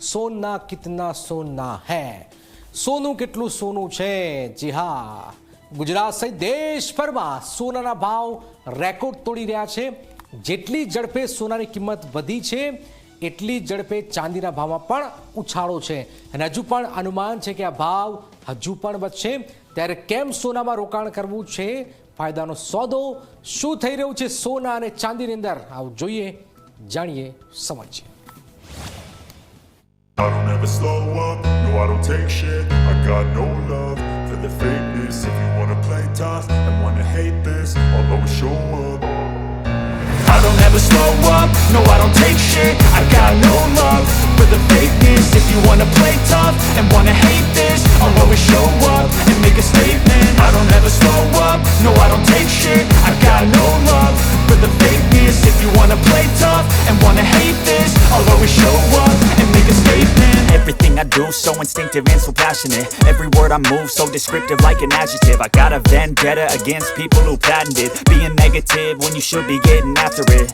સોના કિતના સોના હૈ, સોનું કેટલું સોનું છે। જી હા, ગુજરાત સહિત દેશભરમાં સોનાના ભાવ રેકોર્ડ તોડી રહ્યા છે। જેટલી ઝડપે સોનાની કિંમત વધી છે એટલી ઝડપે ચાંદીના ભાવમાં પણ ઉછાળો છે અને હજુ પણ અનુમાન છે કે આ ભાવ હજુ પણ વધશે। ત્યારે કેમ સોનામાં રોકાણ કરવું છે, ફાયદાનો સોદો શું થઈ રહ્યું છે સોના અને ચાંદીની અંદર, આવું જોઈએ, જાણીએ, સમજીએ। I don't ever slow up, no I don't take shit. I got no love for the fakeness. If you wanna play tough and wanna hate this, I'll always show up. I don't ever slow up, no I don't take shit. I got no love for the fakeness. If you wanna play tough and wanna hate this, I'll always show up and make a statement. I don't ever slow up, no I don't take shit. I got no love for the fakeness. If you wanna play tough and wanna hate this, I'll always show up and make a statement. Everything I do so instinctive and so passionate. Every word I move so descriptive like an adjective. I got a vendetta against people who patented being negative when you should be getting after it.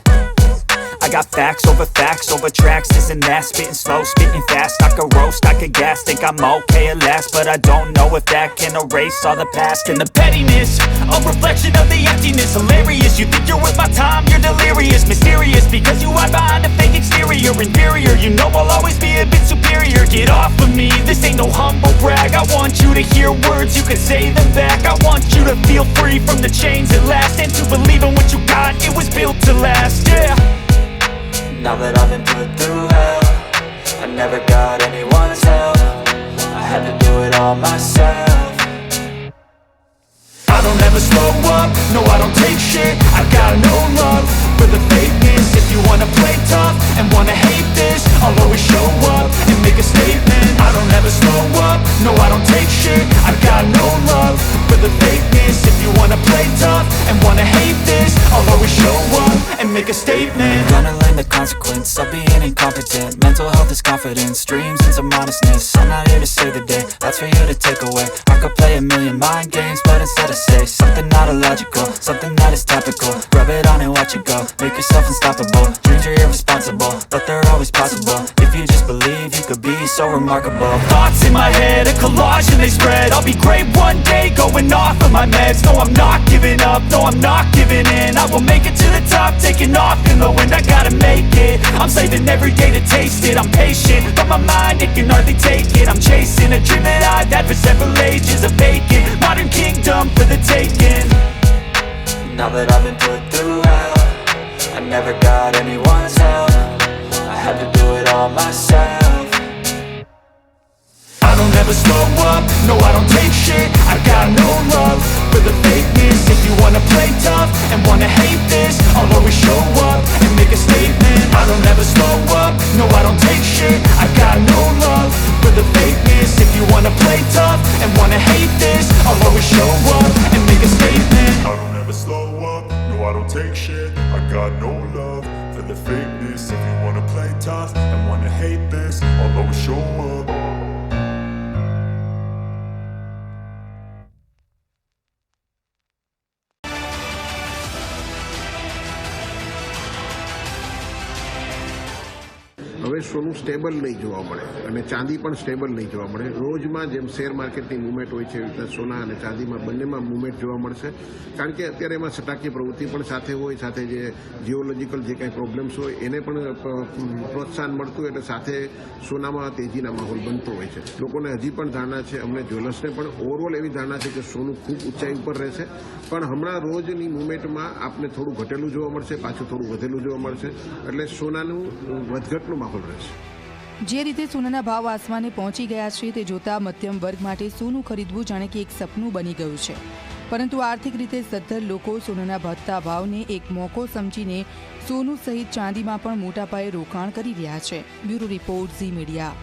I got facts over tracks, this and that. Spitting slow, spitting fast. I could roast, I could gas. Think I'm okay at last, but I don't know if that can erase all the past. And the pettiness, a reflection of the emptiness. Hilarious, you think you're worth my time, you're delirious. Mysterious, because you hide behind a fake exterior. Inferior, you know I'll always be a bit superior. Get off of me, this ain't no humble brag. I want you to hear words, you can say them back. I want you to feel free from the chains at last, and to believe in what you got, it was built to last, yeah. Now that I've been put through hell, I never got anyone's help. I had to do it all myself. I don't ever slow up, no I don't take shit. I got no love for the fakeness. If you wanna play tough and wanna hate this, I'll always show up and make a statement. I don't ever slow up, no I don't take shit. I got no love for the fakeness. If you wanna play tough and wanna hate this, I'll always show up and make a statement. Gonna learn the consequence of being incompetent. Mental health is confidence, dreams and some honestness. I'm not here to save the day, that's for you to take away. I could play a million mind games, but instead I say something not illogical, something that is topical. Rub it on and watch it go, make yourself unstoppable. Dreams are irresponsible, but they're always possible. If you just believe, you could be so remarkable. Thoughts in my head, a collage and they spread. I'll be great one day, going off of my meds. No I'm not giving up, no I'm not giving in. I will make it to the top, taking off in the wind. I gotta make it, I'm saving every day to taste it. I'm patient, but my mind, it can hardly take it. I'm chasing a dream that I've had for several ages. A vacant, modern kingdom for the taking. Now that I've been put through hell, I never got anyone's help. I had to do it all myself. I don't ever slow up, no I don't take shit. I got no love for the fakeness. If you wanna play tough and wanna hate this, I'll always show up and make a statement. I don't ever slow up, no I don't take shit. I got no love for the fakeness. If you wanna play tough and wanna hate this, I'll always show up and make a statement. I don't ever slow up, no I don't take shit. I got no love for the fakeness. If you wanna play tough and wanna hate this, I'll always show up. હવે સોનું stable નહીં જોવા મળે અને ચાંદી પણ stable નહીં જોવા મળે। રોજમાં જેમ શેર માર્કેટની મુવમેન્ટ હોય છે એવી રીતે સોના અને ચાંદીમાં બંનેમાં મુવમેન્ટ જોવા મળશે, કારણ કે અત્યારે એમાં સટાકીય પ્રવૃત્તિ પણ સાથે હોય, સાથે જે જીઓલોજીકલ જે કાંઈ પ્રોબ્લેમ્સ હોય એને પણ પ્રોત્સાહન મળતું હોય, એટલે સાથે સોનામાં તેજીના માહોલ બનતો હોય છે। લોકોને હજી પણ ધારણા છે, અમને જ્વેલર્સને પણ ઓવરઓલ એવી ધારણા છે કે સોનું ખૂબ ઊંચાઈ ઉપર રહેશે, પણ હમણાં રોજની મુવમેન્ટમાં આપને થોડું ઘટેલું જોવા મળશે, પાછું થોડું વધેલું જોવા મળશે, એટલે સોનાનું વધઘટનું માહોલ રહેશે। જે રીતે સોનાના ભાવ આસમાને પહોંચી ગયા છે તે જોતા મધ્યમ વર્ગ માટે સોનું ખરીદવું જાણે કે એક સપનું બની ગયું છે, પરંતુ આર્થિક રીતે સદ્ધર લોકો સોનાના વધતા ભાવને એક મોકો સમજીને સોનું સહિત ચાંદીમાં પણ મોટા પાયે રોકાણ કરી રહ્યા છે। Bureau report, Zee media.